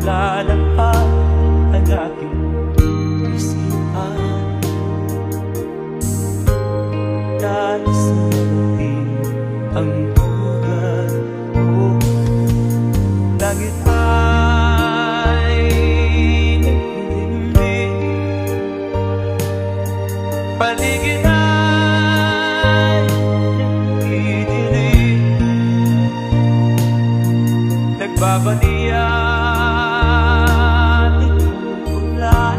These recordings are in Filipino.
naglalakad ang aking isipan. Dahil sa dating ang tulad ko, langit ay naghilimlim, paligid ay nagdidilim, nagbabaniyan itong ulan,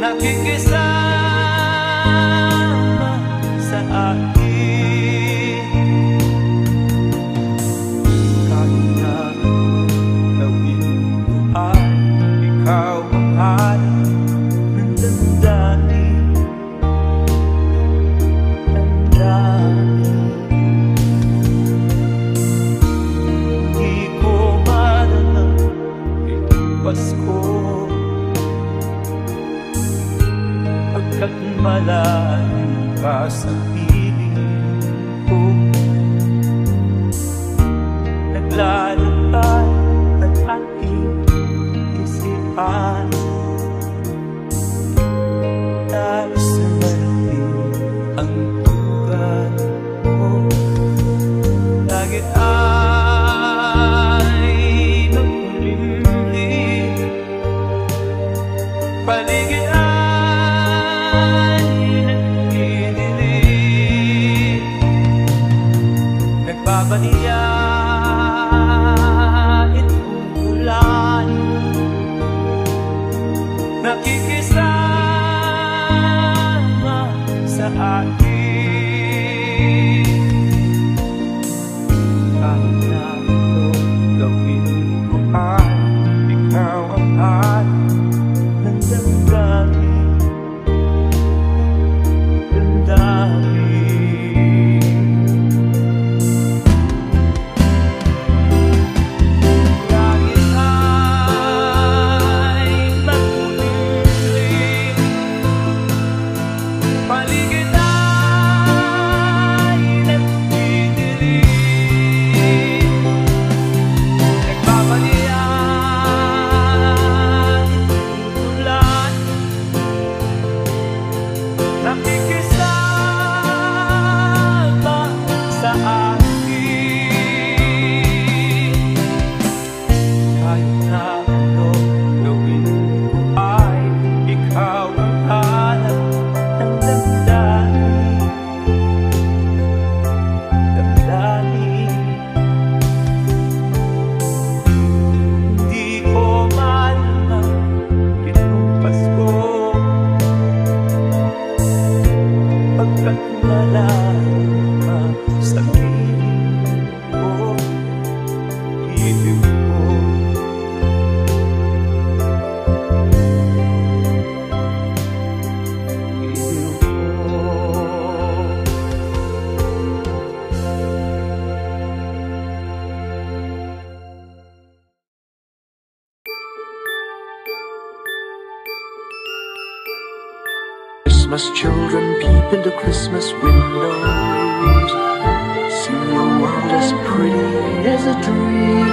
nakikisama sa akin. Kahit na gawin ko ay ikaw ang hanap ng damdamin, damdamin. Di ko maranasan itong Pasko, pagkat malayo ka sa piling ko. Naglalakad ang aking isipan, dahil sa malalim ang tugat mo. Langit ay nagkulimlim, paligid ay nagdidilim, nagbabaniya itong ulan, nakikisama sa akin. Kahit na ito gawin ko ay ikaw ang hanap ng damdamin, damdamin. Langit ay magkulimlim, paligid ay nagdidilim, nagbabaniyan itong ulan, nakikisama sa akin. Kahit na ano gawin ko ay ikaw ang hanap ng damdamin, damdamin. Hindi ko malaman itong Pasko, pagkat malayo ka sa piling ko, piling ko. Piling ko. Christmas children peep into Christmas windows, see a world as pretty as a dream.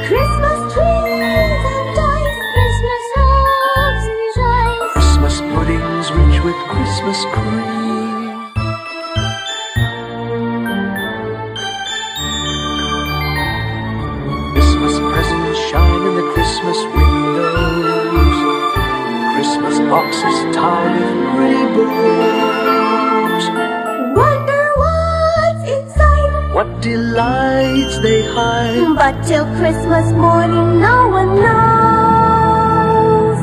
Christmas trees and dice, Christmas hugs and joys, Christmas puddings rich with Christmas cream. Christmas presents shine in the Christmas windows, Christmas boxes tied with pretty bows. wonder what's inside. What delights they hide. But till Christmas morning no one knows.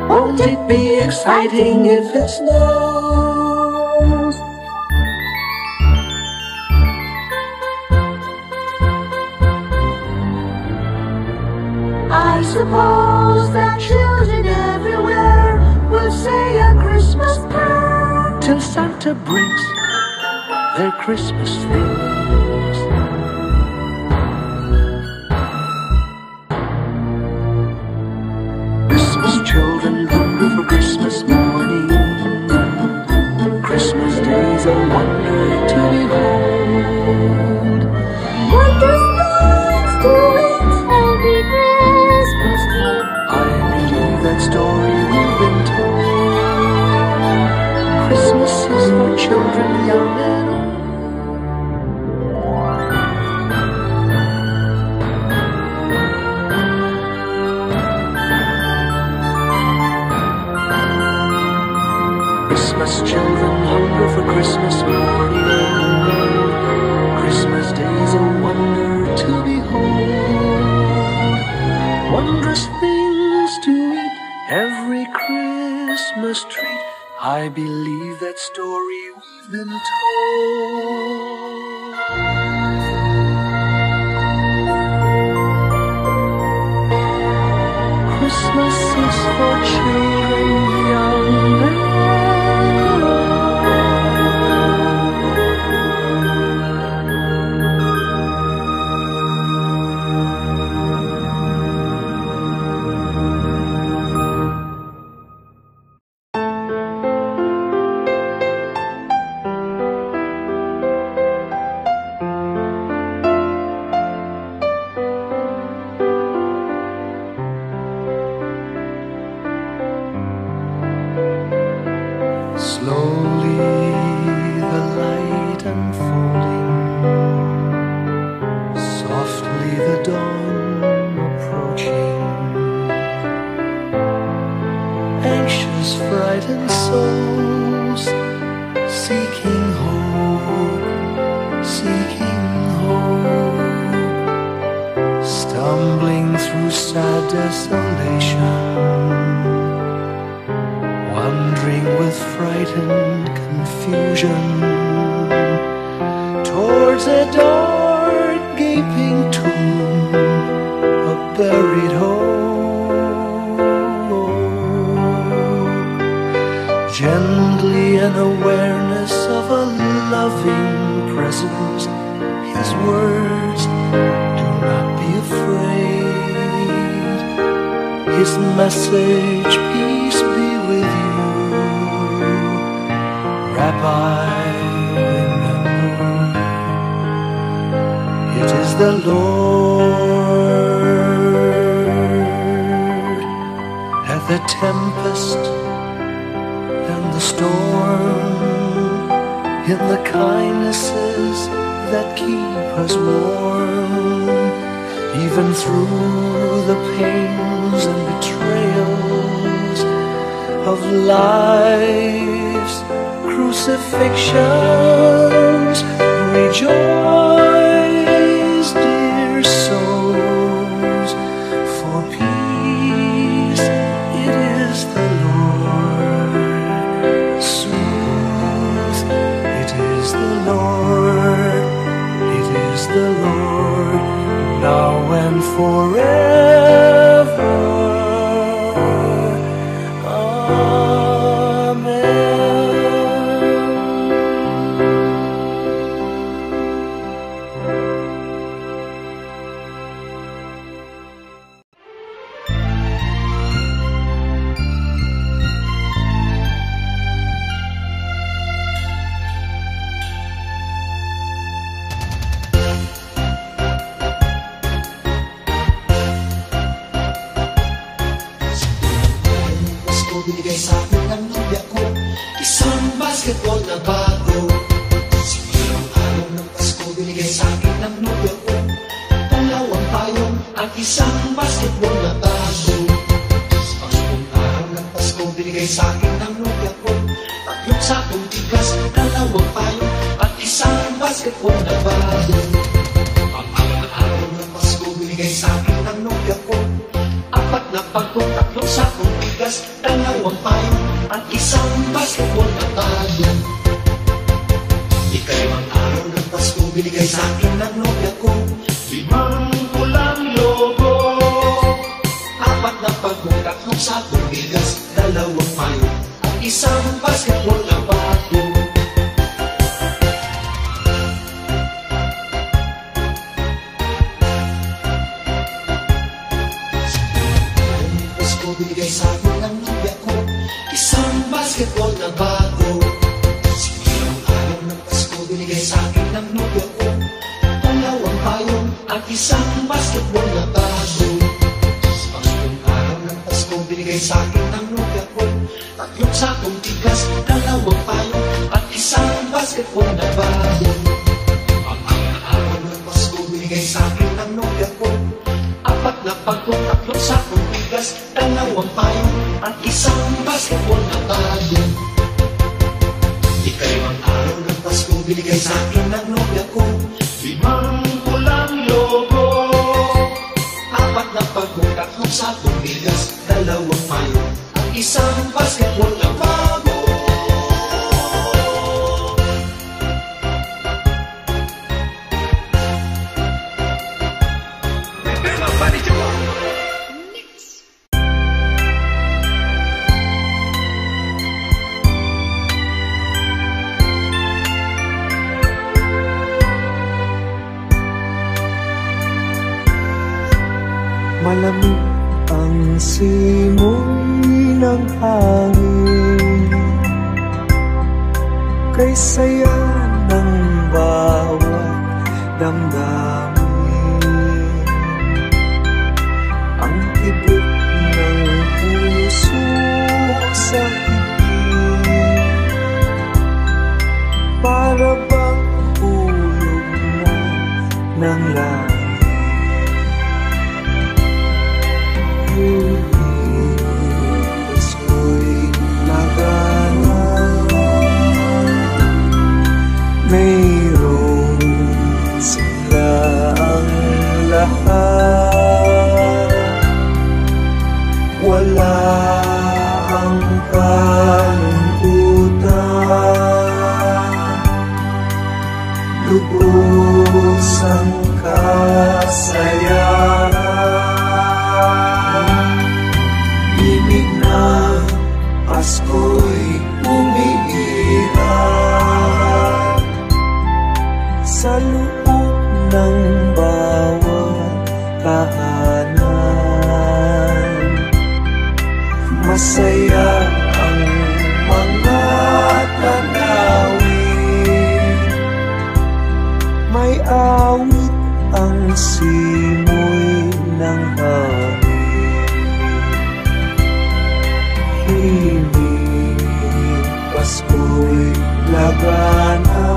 Won't it be exciting if it snows? I suppose that children everywhere will say a Christmas prayer Till Santa brings their Christmas things. Christmas children hunger for Christmas morning. Christmas days a wonder to behold. Wondrous things to it every Christmas tree. I believe that story we've been told. Christmas is for children young and old. Christmas children hunger for Christmas morning. Christmas day's a wonder to behold. Wondrous things to eat, every Christmas treat. I believe that story we've been told. Christmas is for children young and old. Slowly the light unfolding, softly the dawn approaching. Anxious, frightened souls seeking hope, stumbling through sad desolation, wandering with frightened confusion towards a dark gaping tomb, a buried hope. Gently an awareness of a loving presence, his words, do not be afraid. His message, peace be with you. Rabbi, remember, it is the Lord. At the tempest and the storm, in the kindnesses that keep us warm, even through the pains and betrayals of life's crucifixions. Rejoice, dear souls, for peace, it is the Lord. Sooth, it is the Lord, it is the Lord, now and forever. Binigay sa akin ng nobya ko isang basketball na bago. Sigurong araw ng Pasko, binigay sa akin ng nobya ko dalawang payong at isang basketball na bago. Sigurong araw ng Pasko, binigay sa akin ng nobya ko tatlong sakong tigas, dalawang payong at isang basketball na bago. Ang araw ng Pasko, binigay sa akin ng nobya ko apat na pagkong, tatlong sakong tigas, dalawang payong at isang basketball na bago. Ikalawang araw ng Pasko, binigay sa akin ng nobya ko 5 pulang logo, apat na pagkong, tatlong sakong tigas, dalawang payong at isang basketball na bago. Binigay sa akin ng nobya ko isang basketball na bago. Sigurong araw ng Pasko, binigay sa akin ng nobya ko at isang basketball na bago. Sa pangulong araw ng Pasko, binigay sa akin ng nobya ko 3 sakong tigas, 2 payo at isang basketball na bago. Ang araw ng Pasko, binigay sa akin ng nobya ko 4 na pagkong, 3 sakong tigas, 2 payo at isang basketball na bago. Ikalawang araw ng Pasko, binigay sa akin ng nobya ko 5 pulang logo, 4 na pagkong, 3 sakong tigas, 2 payo at isang basketball na bago. Malamig ang simoy ng hangin, kay saya ng bawat damdamin. Ang tibok ng puso sa higit, para bang hulog na ng langit. Pasko'y nagana, mayroong sila ang lahat. Wala ang kalungkutan, lubos ang kasayahan. Pasko'y umiiral sa loob ng bawat tahanan. Masaya ang mga tanawin, may awit ang simoy ng hangin. Pasko'y lagana,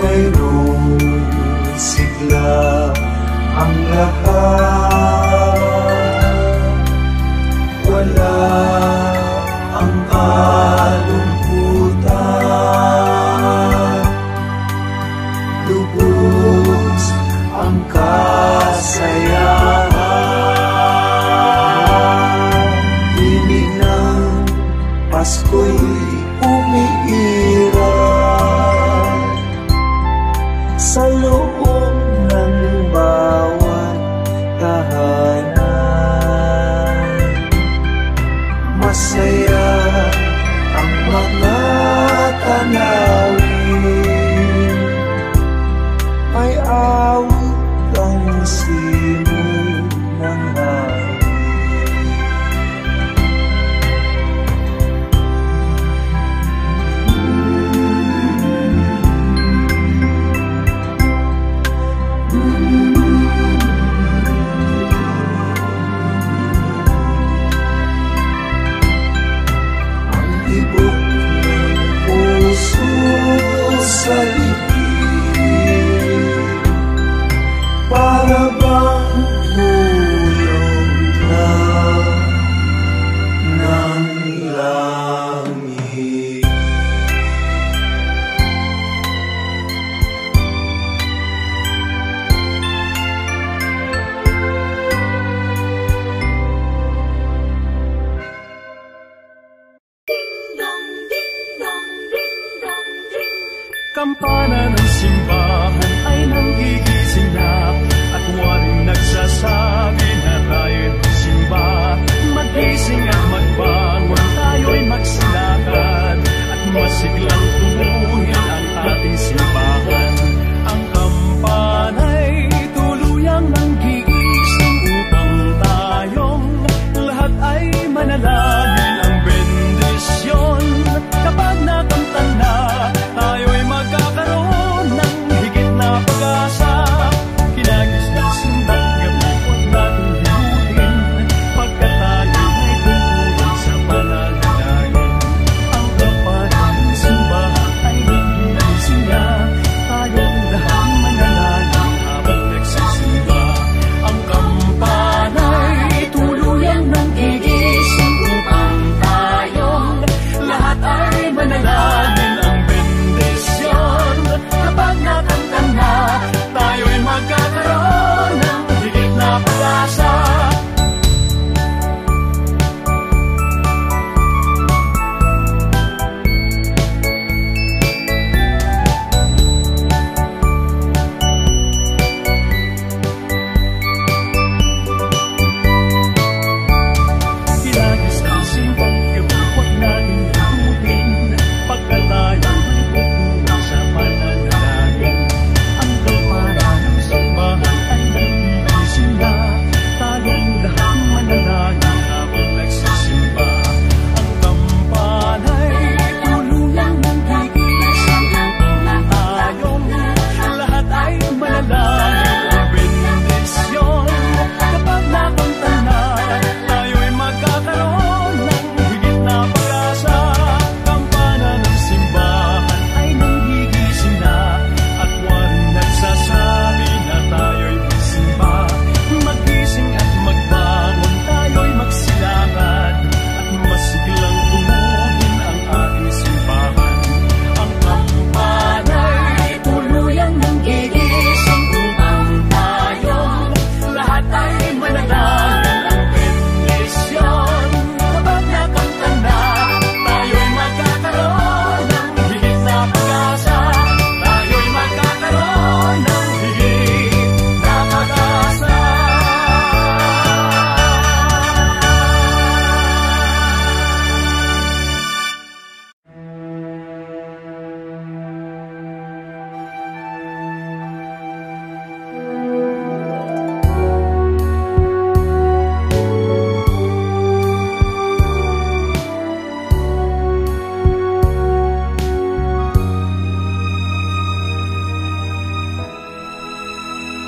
mayroong sigla ang lahat. Wala ang kalungkutan, lubos ang kasayahan. Pasko'y umiiral sa loob ng bawat tahanan. Masaya ang mga tanawin, may awit ang simoy ng hangin.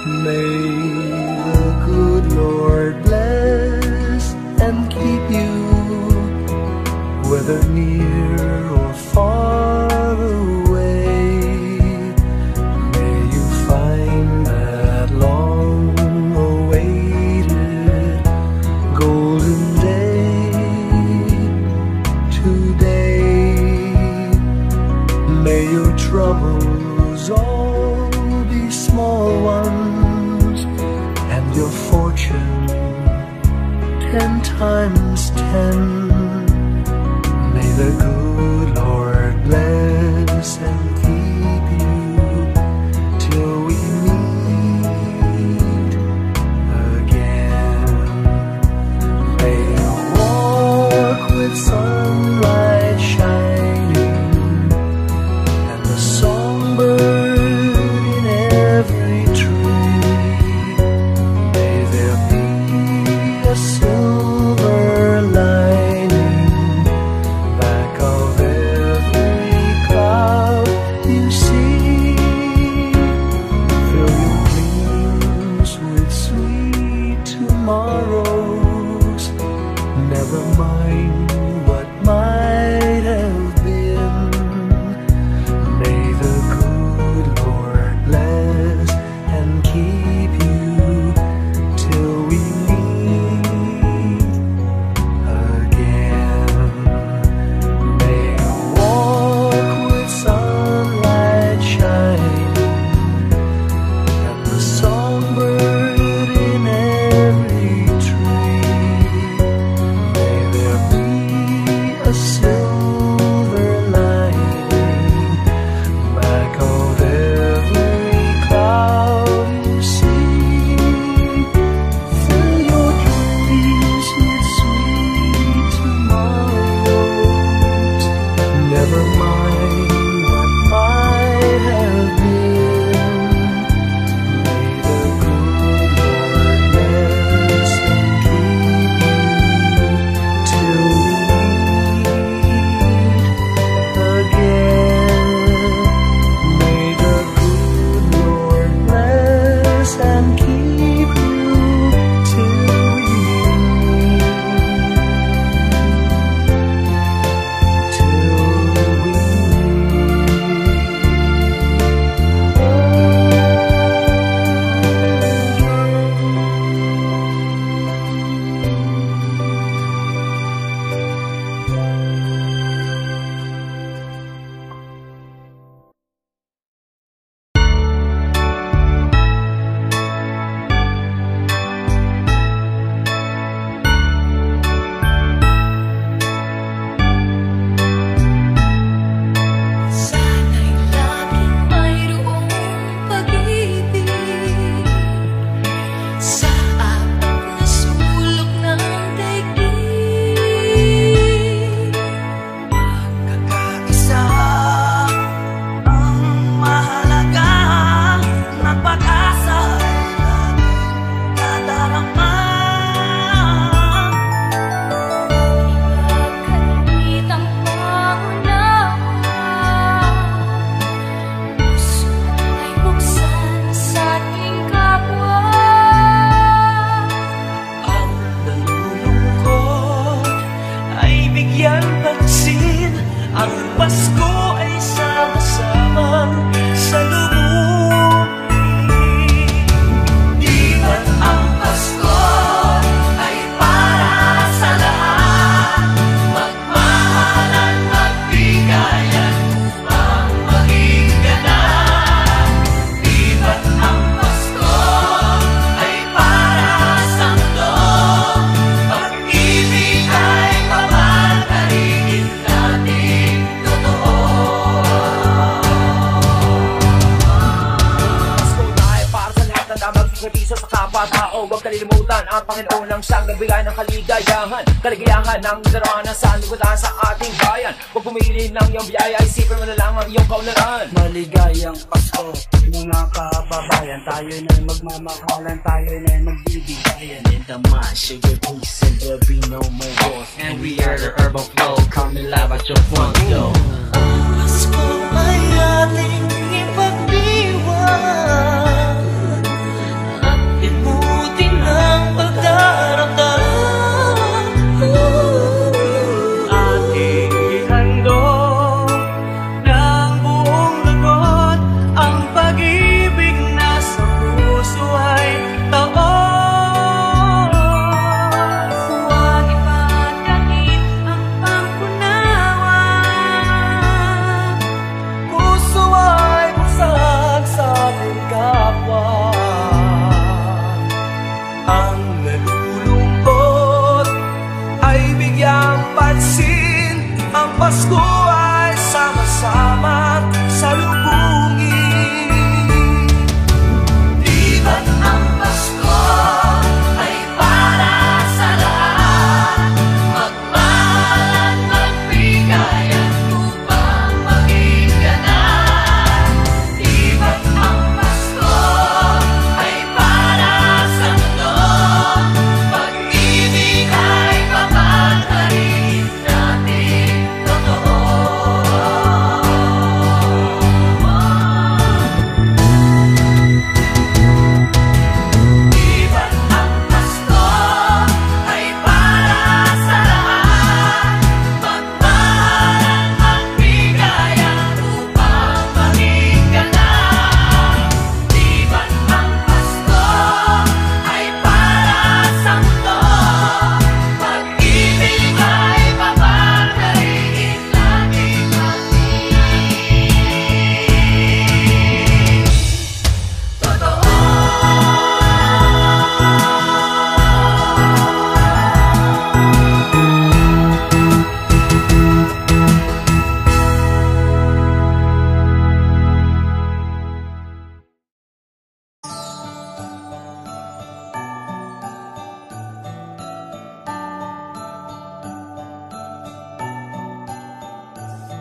May the good Lord bless and keep you, whether near or far away. May you find that long-awaited golden day today. May your troubles all be small ones, and your fortune 10 times 10. May the good Lord bless and keep you till we meet again. May you walk with sunlight shining and the songbird in every tree. May there be a silver lining back of every cloud you see. Fill your dreams with sweet tomorrows. Never mind what might have been. May the good Lord bless and keep you till we meet again. May you walk with sunlight shining and the songbird in every tree. May there be a silver lining back of every cloud you see. Fill your dreams with sweet tomorrows. Never mind what might have been. May the good Lord bless and keep you till we meet again. May the good Lord bless and keep you till we meet. Sana'y laging mayroong pag-ibig sa abot na sulok ng daigdig. Kakaisa ang mahalaga na pag-asa ay laging tadarama. Pagkalitang pangunawa, puso ay buksan sa ating kapwa. Ang nalulungkot ay bigyan pansin. Ang Pasko ay sama-samang salubungin. Di ba't ang Pasko ay para sa lahat? Magmahalan, magbigayan upang maging ganap. Di ba't ang Pasko ay para sa mundo? Pag-ibig ay pamanarigin natin totoo. Pasko na ay para sa lahat ng damang sakripisyo sa kapwa-tao. Huwag kalilimutan ang Panginoon ang siyang nagbigay ng kaligayahan, kaligayahan ng darana sa ligutan sa ating bayan. Huwag pumili ng iyong biyaya, isipin mo na lang ang iyong kaunlaran. Maligayang Pasko, mga kababayan. Tayo na'y magmamahalan, tayo na'y magbibigayan. In the mind, sugar peace, and there'll be no more wars. And we are the urban flow, coming live at your front door. Pasko ay ating ipagdiwang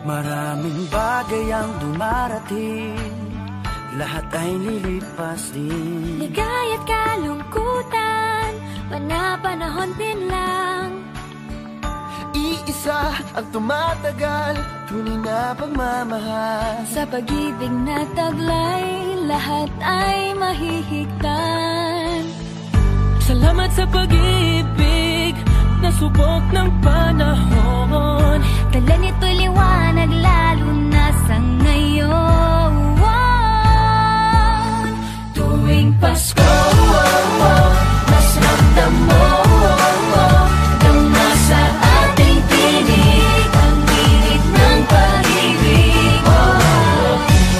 Maraming bagay ang dumarating, lahat ay lilipas din. Ligaya't kalungkutan, panapanahon din lang. Iisa ang tumatagal, tunay na pagmamahal. Sa pag-ibig na taglay, lahat ay mahihigtan. Salamat sa pag-ibig, nasubok ng panahon. Dala nito'y liwanag, lalo na sa ngayon. Tuwing Pasko, mas ramdam mo dama sa ating tinig ang init ng pag-ibig.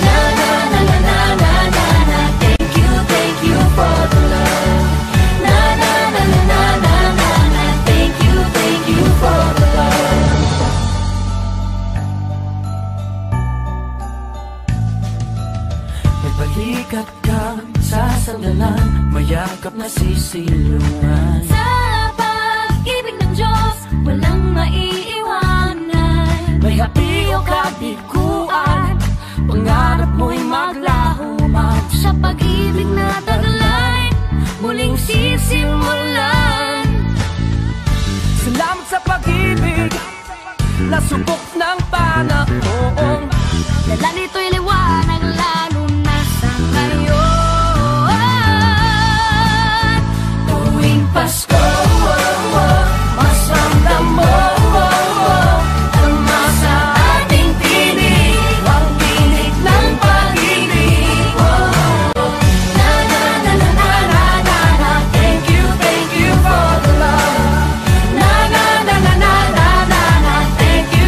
Na na na na na na na na. Thank you for the love. Na na na na na na na na. Thank you for the love. May balikat kang sasandalan, mayakap na sisilungan. Sa pag-ibig ng Diyos, walang maiiwanan. May hapi o kabiguan, pangarap mo'y maglaho man. Sa pag-ibig na taglay, muling sisimulan. Salamat sa pag-ibig, nasubok ng panahon. Dala nito'y liwanag, lalo na sa ngayon. Tuwing Pasko, mas ramdam mo dama sa ating tinig ang init ng pag-ibig. Na na na na na na na na. Thank you for the love. Na na na na na na na na. Thank you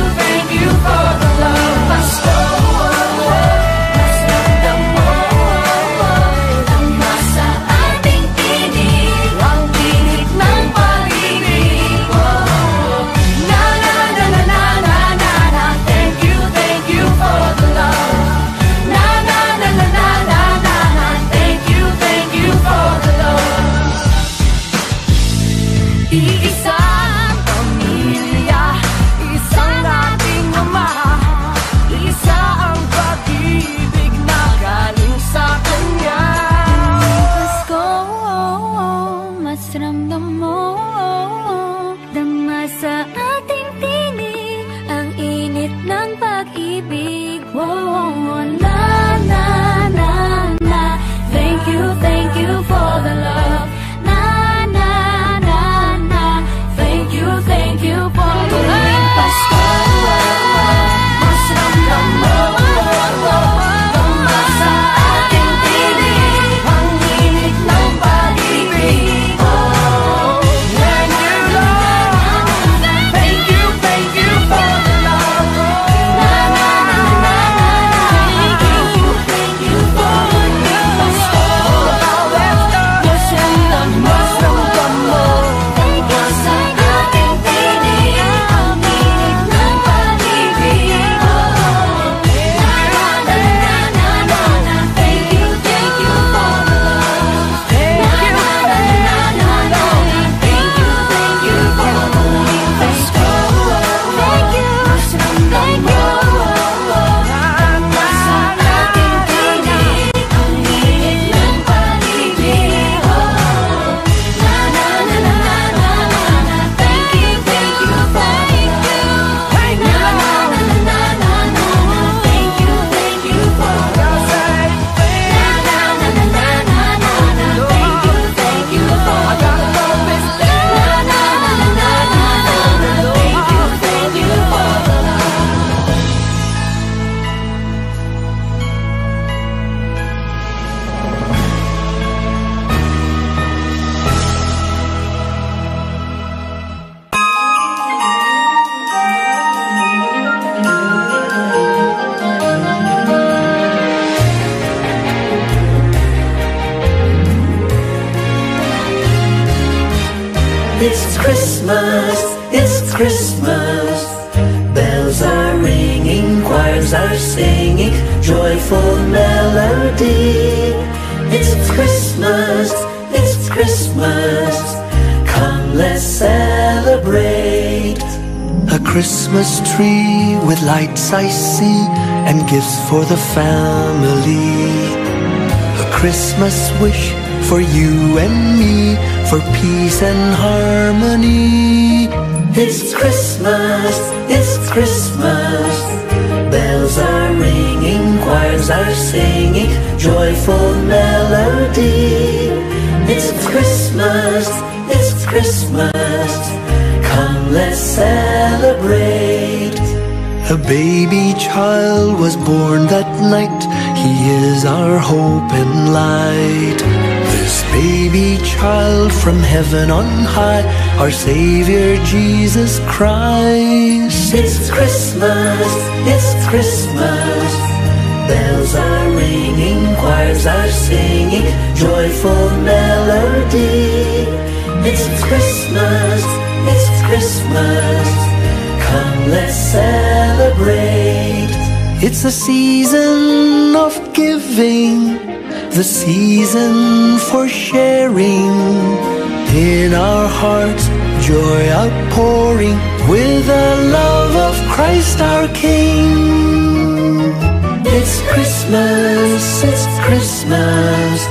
for the love. Pasko, mas ramdam mo dama sa ating tinig ang init ng pag-ibig. Na na na na na na na na. Thank you for the love. Na na na na na na na na. Thank you for the love. Iisang pamilya, isang ating ama, isa ang pag-ibig na galing sa Kanya. Pasko, mas ramdam mo dama sa ating tinig ang init ng pag-ibig. Na na na na. Thank you for the love. Na na na na. Thank you for the love. Pasko, mas ramdam mo dama sa ating tinig ang init ng pag-ibig. When you love, thank you for the love. Na na na na na na. Thank you for the love. Pasko, mas ramdam mo dama sa ating tinig ang init ng pag-ibig. Na na na na na na. Thank you for the love. Na na na na na na. Thank you for the love. Pasko, mas ramdam mo dama sa ating tinig ang init ng pag-ibig. Na na na na na na na. Thank you for the love. Na na na na na na na. Thank you for the love. Na na na na na na na. Thank you for the love. Na na na na na na. Thank you for the love. It's Christmas, bells are ringing, choirs are singing, joyful melody. It's Christmas, come let's celebrate. A Christmas tree with lights I see, and gifts for the family. A Christmas wish for you and me, for peace and harmony. It's Christmas, it's Christmas. Bells are ringing, choirs are singing, joyful melody. It's Christmas, it's Christmas. Come, let's celebrate. A baby child was born that night. He is our hope and light. This baby child from heaven on high, our Savior Jesus Christ. It's Christmas, it's Christmas. Bells are ringing, choirs are singing, joyful melody. It's Christmas, it's Christmas. Come, let's celebrate. It's a season of giving, the season for sharing. In our hearts, joy outpouring, with the love of Christ our King. It's Christmas, it's Christmas.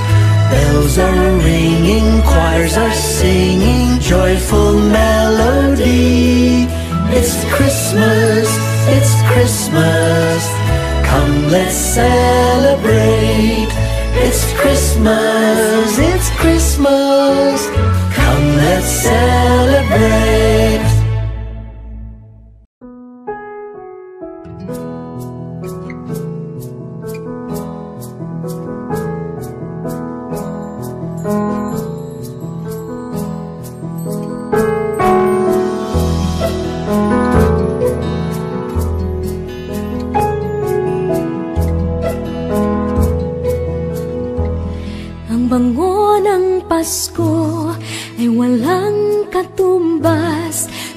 Bells are ringing, choirs are singing, joyful melody. It's Christmas, it's Christmas. Come, let's celebrate. It's Christmas, it's Christmas. Come, let's celebrate.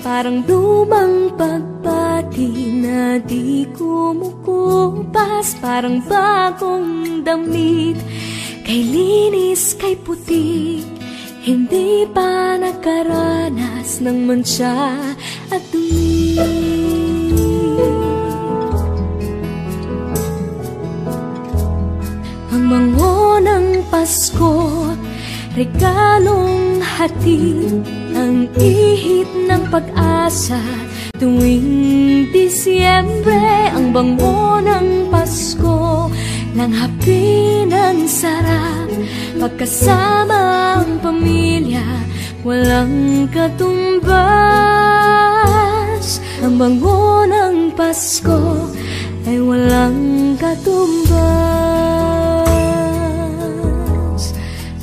Parang lumang pagbati na di kumukupas, parang bagong damit, kay linis, kay puti, hindi pa nakaranas ng mantsa at dumi. Ang bango ng Pasko, regalong hatid, ang ihip ng pag-asa tuwing Disyembre. Ang bango ng Pasko, langhapi ng sarap, pagkasama ang pamilya, walang katumbas. Ang bango ng Pasko ay walang katumbas.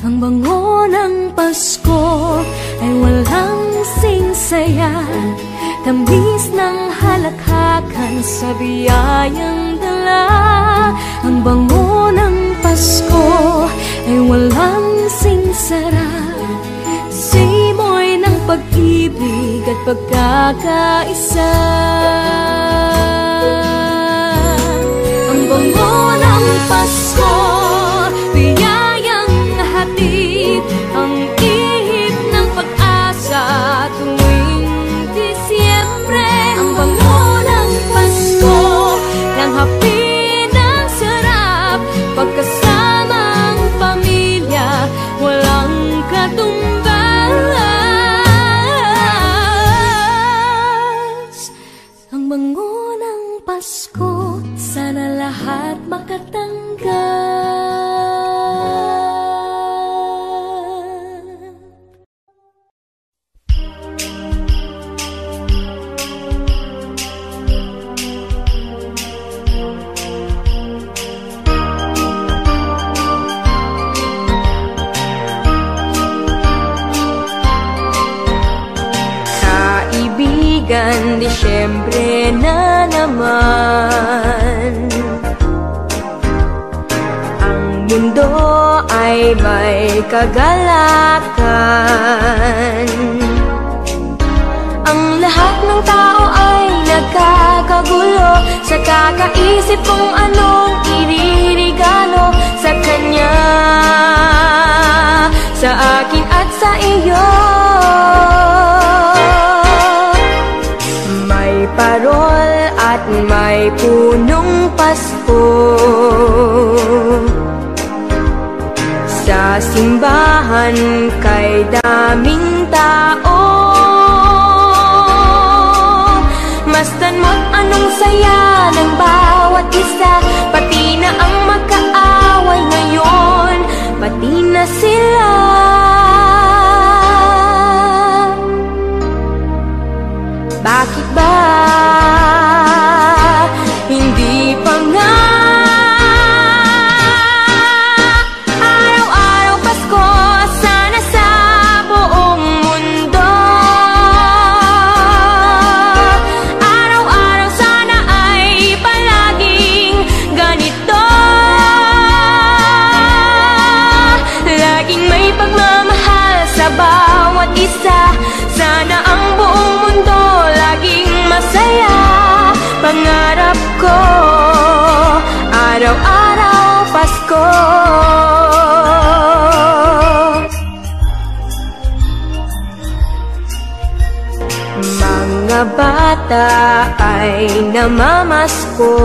Ang bango ng Pasko ay walang singsaya, tamis ng halakhakan sa biyayang dala. Ang bango ng Pasko ay walang singsara, simoy ng pag-ibig at pagkakaisa. Ang bango ng Pasko, biyayang hatid, ang ihip ng pag-asa tuwing Disyembre. Ang bango ng Pasko, langhapi ng sarap, pagkasama ang pamilya, walang katumbas. Ang bango ng Pasko, sana lahat makatanggap. Disyembre na naman, ang mundo ay may kagalakan. Ang lahat ng tao ay nagkakagulo sa kakaisip kung anong iririgalo sa kanya, sa akin at sa iyo. may punong Pasko. Sa simbahan kay daming tao, masdan mo't anong saya ng bawat isa. Pati na ang magkaaway ngayon, pati na sila. Bakit ba hindi pa nga araw-araw Pasko? Sana sa buong mundo araw-araw sana ay palaging ganito. Laging may pagmamahal sa bawat isa. Sana ang buong mundo laging masaya. Pangarap ko araw-araw Pasko. Mga bata ay namamasko,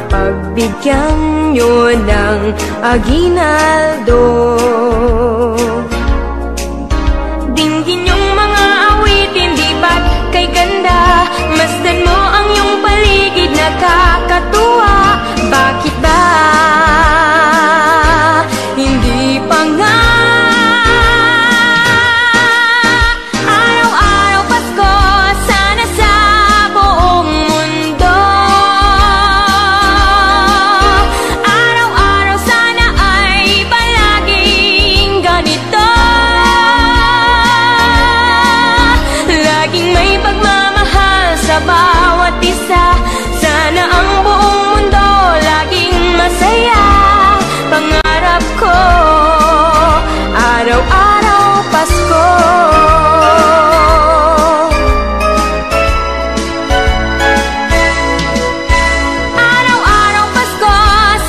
pagbigyan nyo ng aginaldo. Dinggin yung mga awitin, di ba't kay ganda? Masdan mo ang iyong paligid, nakakatuwa. Bakit ba hindi pa nga araw-araw Pasko? Sana sa buong mundo araw-araw sana ay palaging ganito. Laging may pagmamahal sa bawat isa. Sana ang buong mundo laging masaya. Pangarap ko araw-araw Pasko. Araw-araw Pasko,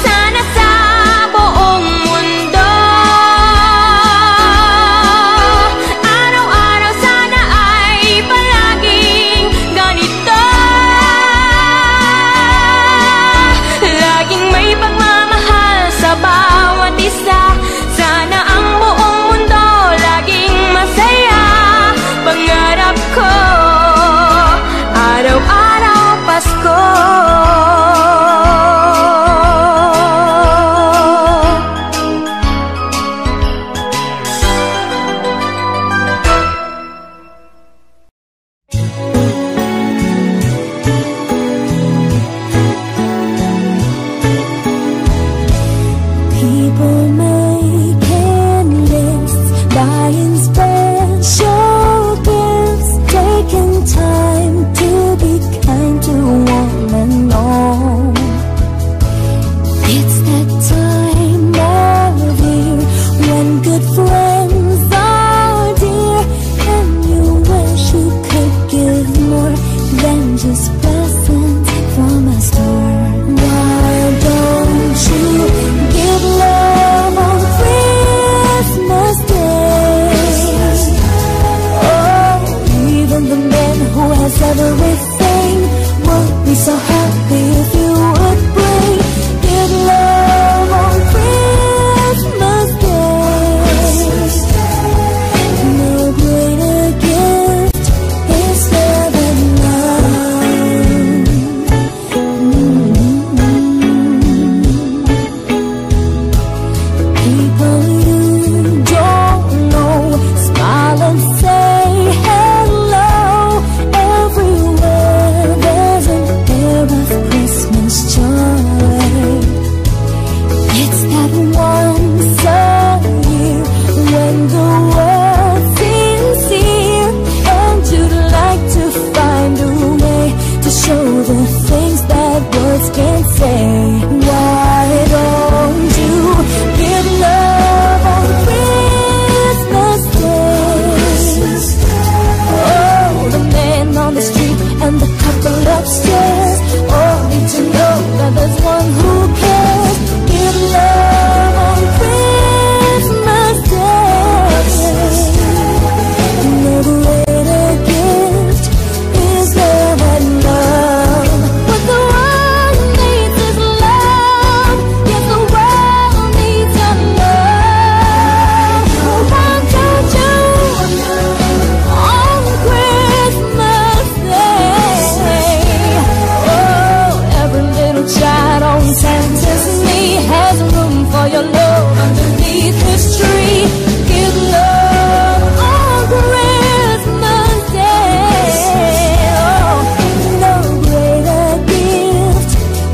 sana sa buong mundo araw-araw sana ay palaging ganito. Laging may pagmamahal sa bawat isa. Sana ang buong mundo laging masaya. Pangarap ko araw-araw Pasko. People making lists, buying special gifts, taking time to be kind to one and all. It's that time of year when good friends are dear, and you wish you could give more than just presents from a store. Why don't you give love on Christmas Day? Oh, even the man who has everything would be so happy if you would bring. Give love all your love underneath this tree. Give love on Christmas Day. Oh, no greater gift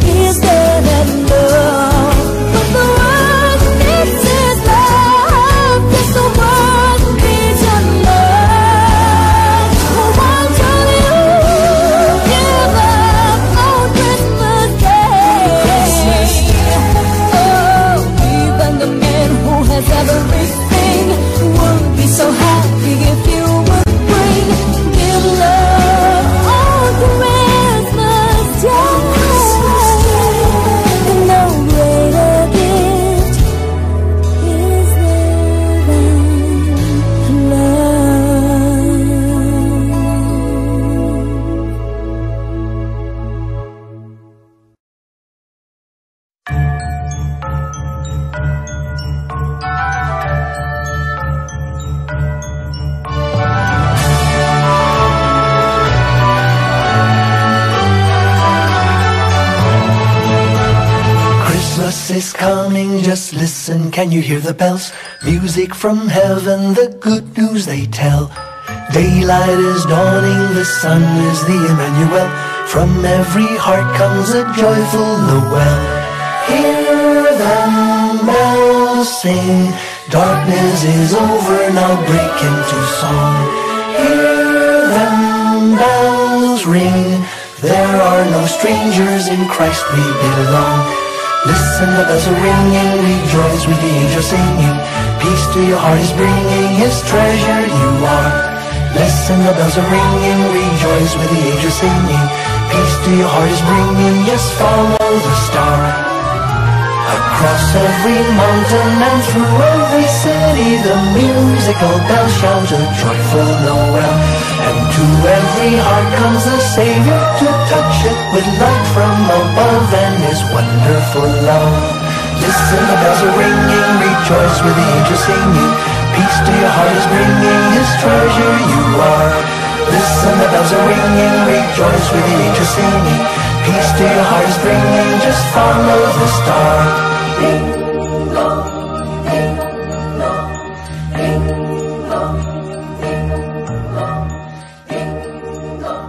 is there than love. But the world needs is love. Yes, the world needs your love. Oh, why don't you give up on Christmas Day? Oh, even the man who has everything would be so happy if you would bring. Give love on Christmas Day. And no greater gift is there than love. Christmas is coming, just listen, can you hear the bells? Music from heaven, the good news they tell. Daylight is dawning, the sun is the Emmanuel. From every heart comes a joyful Noel. Hear them bells sing, darkness is over, now break into song. Hear them bells ring, there are no strangers, in Christ we belong. Listen, the bells are ringing, rejoice with the angels singing. Peace to your heart is bringing, his treasure you are. Listen, the bells are ringing, rejoice with the angels singing. Peace to your heart is bringing, yes, follow the star. Across every mountain and through every city, the musical bells shout a joyful Noel. And to every heart comes the Savior to touch it with light from above and his wonderful love. Listen, the bells are ringing, rejoice with the angels singing. Peace to your heart is bringing, his treasure you are. Listen, the bells are ringing, rejoice with the angels singing. Peace to your heart is bringing, just follow the star. Ding dong, ding dong, ding dong, ding dong, ding dong,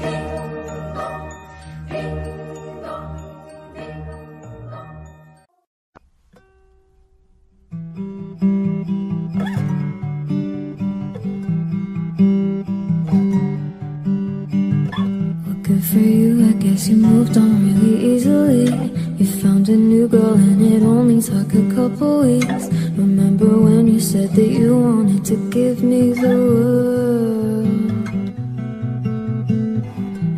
ding dong, ding dong, ding dong. Well, good for you, I guess you moved on really easily. You found a new girl and it only took a couple weeks. Remember when you said that you wanted to give me the world?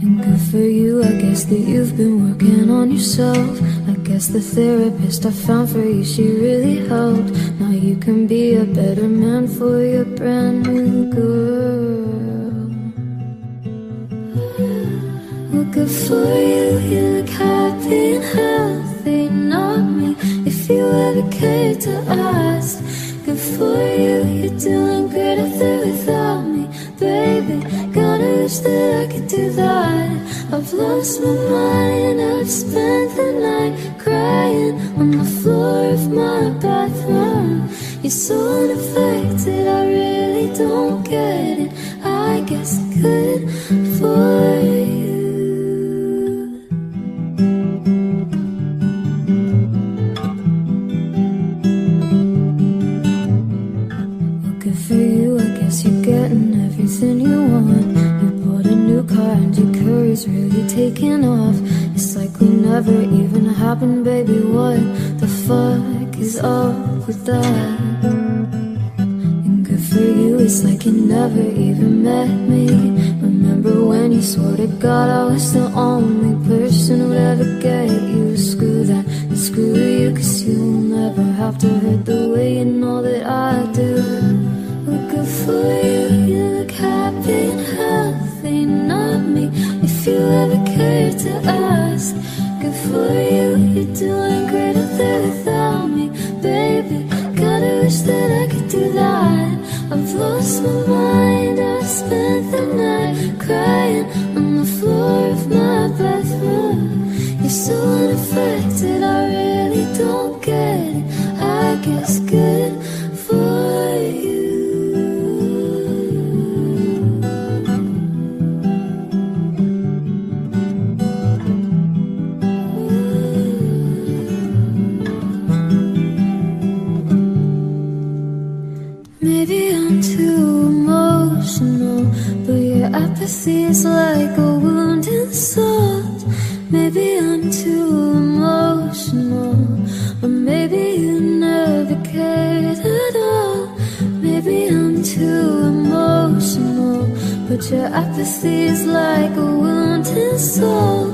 And good for you, I guess that you've been working on yourself. I guess the therapist I found for you, she really helped. Now you can be a better man for your brand new girl. Well, good for you, you look happy and healthy, not me, if you ever cared to ask. Good for you, you're doing great up there without me, baby. Gotta wish that I could do that. I've lost my mind, I've spent the night crying on the floor of my bathroom. You're so unaffected, I really don't get it. I guess good for you. For you, I guess you're getting everything you want. You bought a new car and your career's really taking off. It's like we never even happened, baby. What the fuck is up with that? And good for you, it's like you never even met me. Remember when you swore to God I was the only person who'd ever get you? Screw that, and screw you, cause you'll never have to hurt the way you know that I do. Good for you, you look happy and healthy, not me, if you ever cared to ask. Good for you, you're doing great up there without me, baby. Gotta wish that I could do that. I've lost my mind, I've spent the night crying on the floor of my bathroom. You're so unaffected, I really don't get it. guess good for you. Maybe I'm too emotional, but your apathy is like a wound in the soul. Maybe I'm too emotional, or maybe you never cared at all. Maybe I'm too emotional, but your apathy is like a wound in the soul.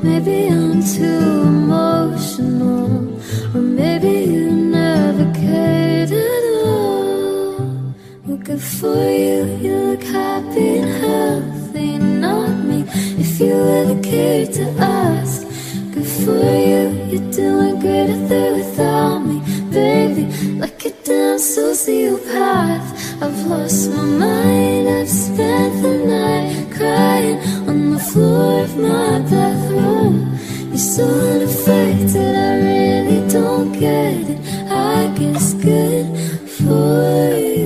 Maybe I'm too emotional, or maybe you never cared at all. Well, good for you, you look happy and healthy, not me. If you ever cared to ask, good for you, you're doing great out there without me, baby. Like a damn sociopath, I've lost my mind. I've spent the night crying on the floor of my bathroom. You're so unaffected, I really don't get it. I guess good for you.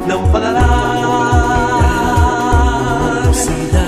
ng pag-aaral sila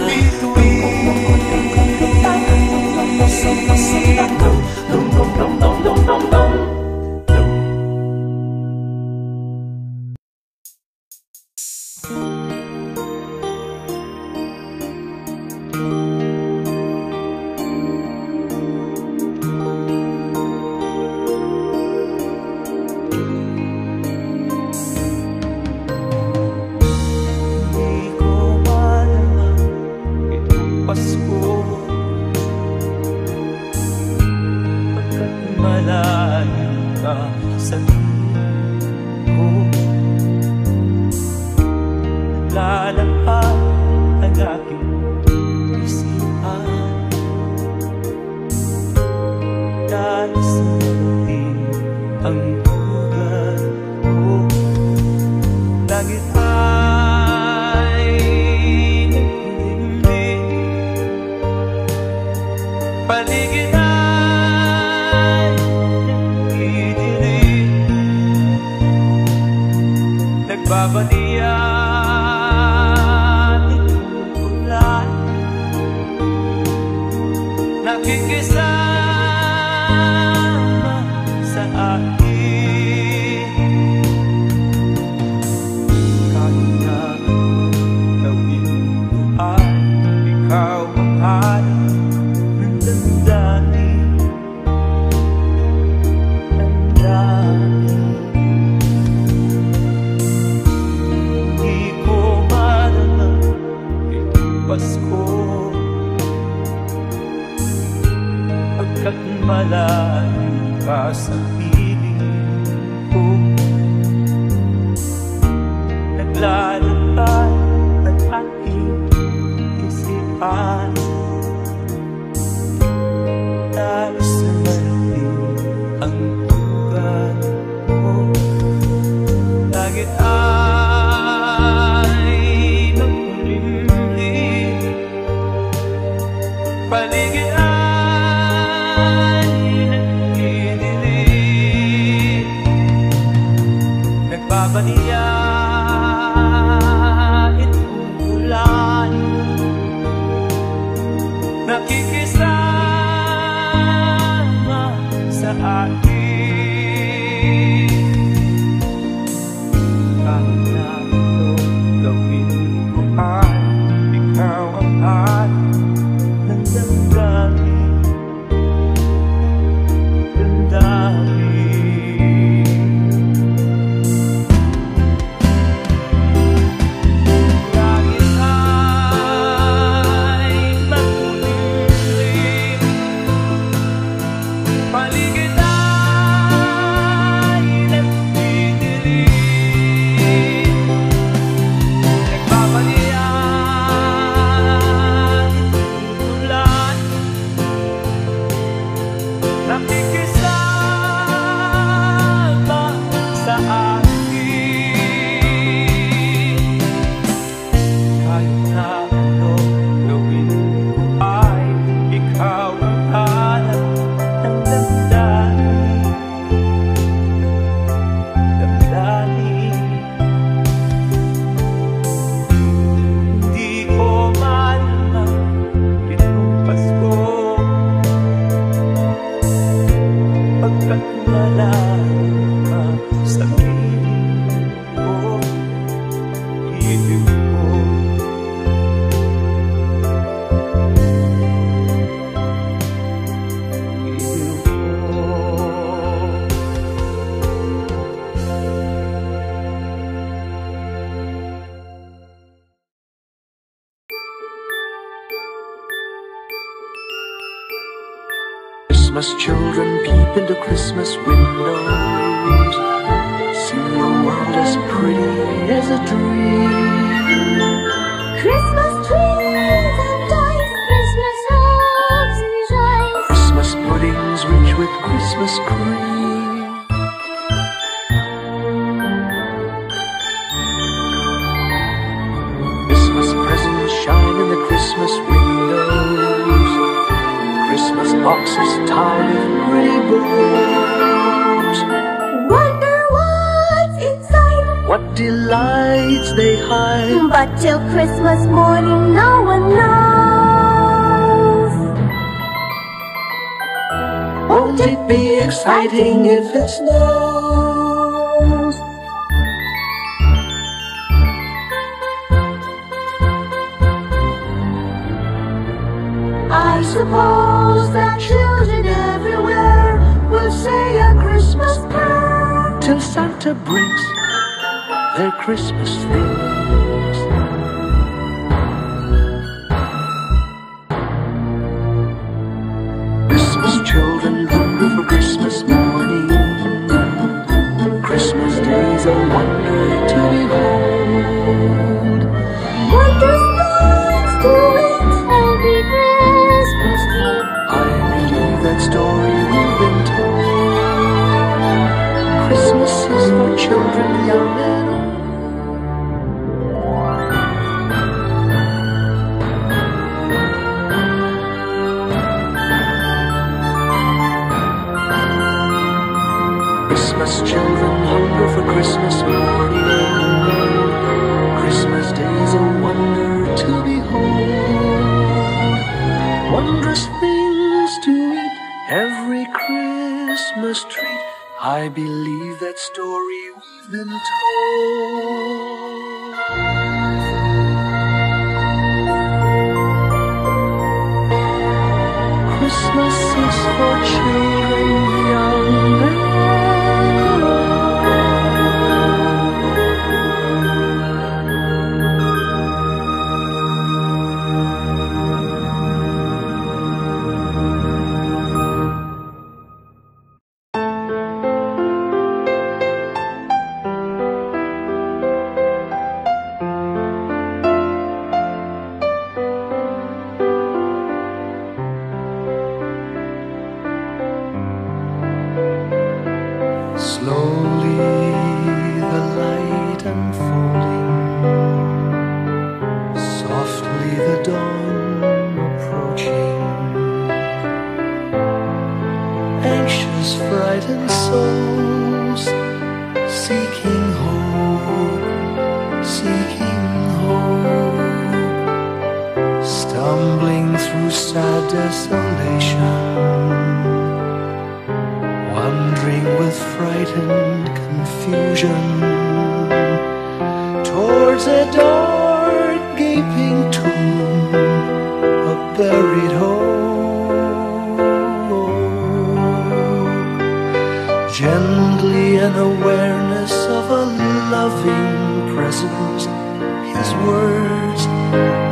Christmas children peep into Christmas windows. See a world as pretty as a dream. Christmas trees and toys, Christmas hopes and joys, Christmas puddings rich with Christmas cream. Christmas presents shine in the Christmas windows. Christmas boxes tied with pretty bows. wonder what's inside. what delights they hide. But till Christmas morning no one knows. Won't it be exciting if it snows? I suppose that children everywhere will say a Christmas prayer till Santa brings their Christmas things. Christmas children hunger for Christmas morning. Christmas days a wonder to behold. Wondrous things to it every Christmas tree. I believe that story we've been told. Christmas is for children young and old. Christmas children hunger for Christmas morning. Christmas days a wonder to behold. Wondrous things to eat, every Christmas treat. I believe that story we've been told. Christmas is for children young and old. Slowly the light unfolding, softly the dawn approaching. Anxious, frightened souls seeking hope, stumbling through sad desolation, wandering with frightened confusion towards a dark gaping tomb, a buried hope. Gently an awareness of a loving presence, his words,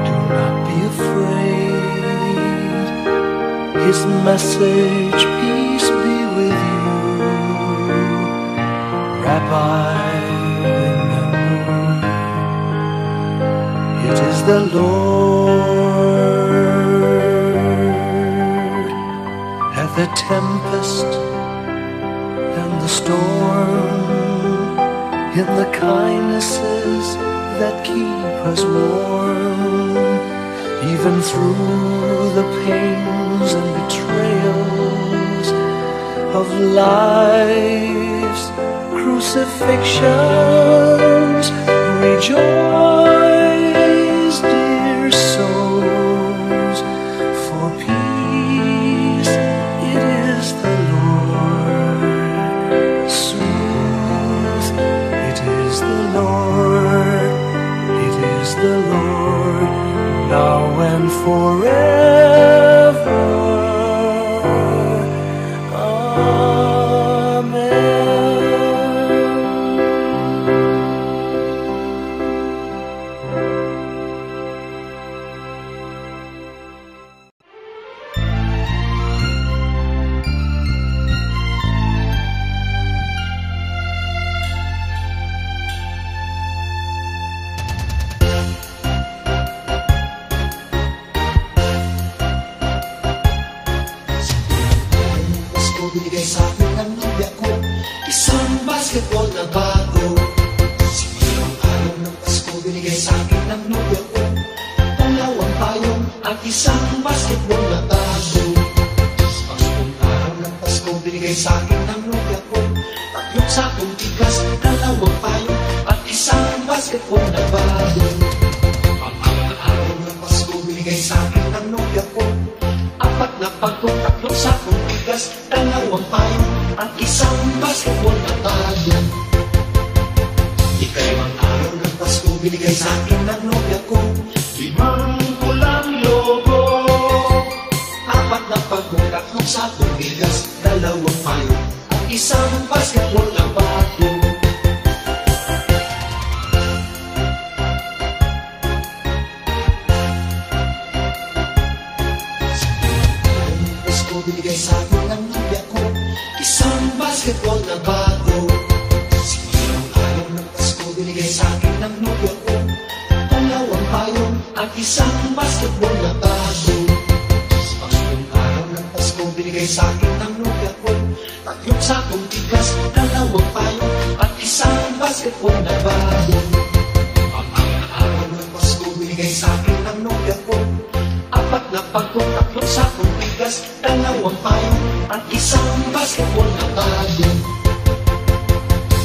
do not be afraid. His message, peace be with you. Rabbi, remember, it is the Lord. At the tempest and the storm, in the kindnesses that keep us warm, even through the pains and betrayals of life's crucifixions. Rejoice, dear souls, for peace, it is the Lord. Sooth, it is the Lord, it is the Lord, now and forever. Binigay sa akin ng nobya ko isang basketball na bago. Sigurong araw ng Pasko binigay sa akin ng nobya ko dalawang payong at isang basketball na bago. Sigurong araw ng Pasko binigay sa akin ng nobya ko tatlong sakong tigas, dalawang payong at isang basketball na bago. Ang araw ng Pasko, binigay sa'kin ang nobya ko. 4 na pagkong, 3 sakong bigas, 2 payong, at isang basketball na bago. Ikalimang araw ng Pasko, binigay sa'kin ang nobya ko. 5 pulang logo. 4 na pagkong, 3 sakong bigas, 2 payong, at isang basketball na bago. Binigay sa'kin ang nobya ko, isang basketball na bago. Silang araw ng Pasko, binigay sa'kin ang nobya ko, 2 payong at isang basketball na bago. Silang araw ng Pasko, binigay sa'kin ang nobya ko, 3 sakong bigas, 2 payong at isang basketball na bago. Ang araw ng Pasko, binigay sa'kin ang nobya ko, 4 na pagkong, 3 sakong bigas, 2 payong at isang basketball na bago.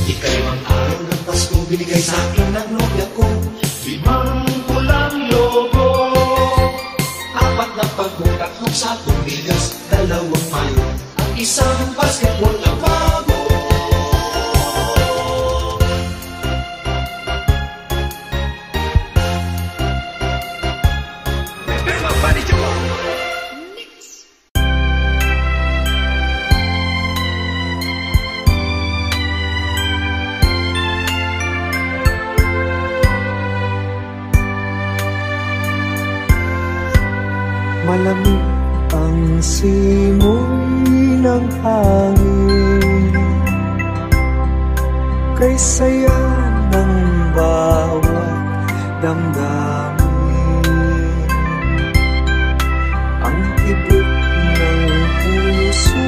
Ikalimang araw ng Pasko, binigay sa'kin ang nobya ko, 5 pulang logo. 4 na pagkong, 3 sakong bigas, 2 payong at isang basketball na bago. Malamig ang simoy ng hangin, kay saya ng bawat damdamin. Ang tibok ng puso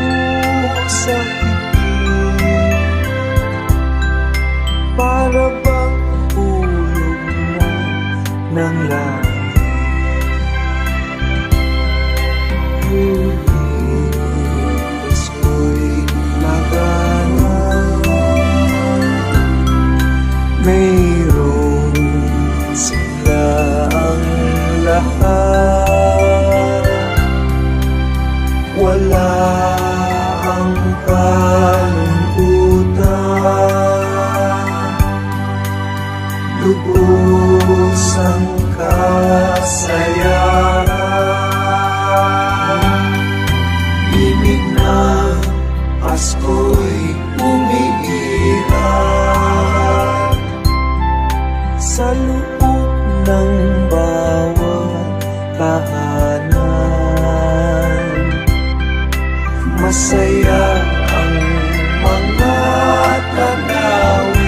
sa higit, para bang hulog na ng langit. Pasko'y magana, mayroon sila ang lahat. Wala ang kalungkutan, lubos ang kasayahan. Pasko'y umiiral sa loob ng bawat tahanan. Masaya ang mga tanawin,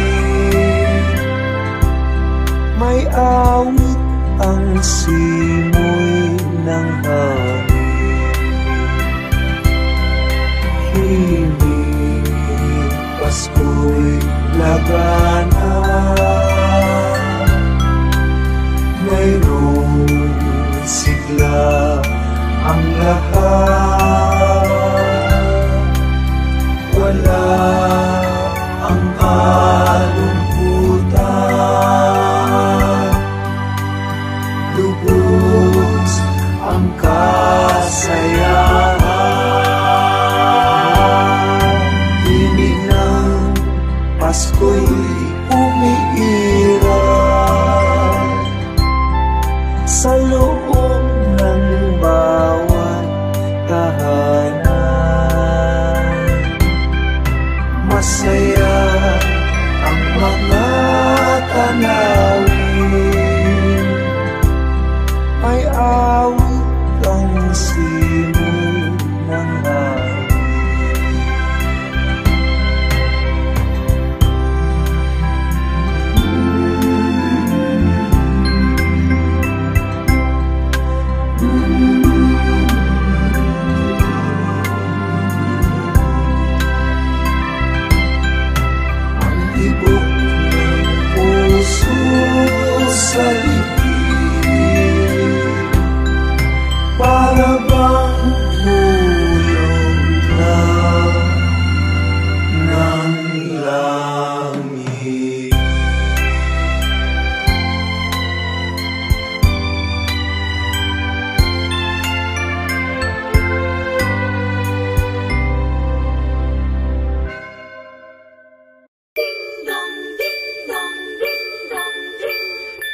may awit ang simoy ng hangin. Pasko'y lagana, mayroong sigla ang lahat. Wala ang kalungkutan, lubos ang kasayahan. Pasko'y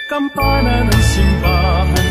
kampana ng simbahan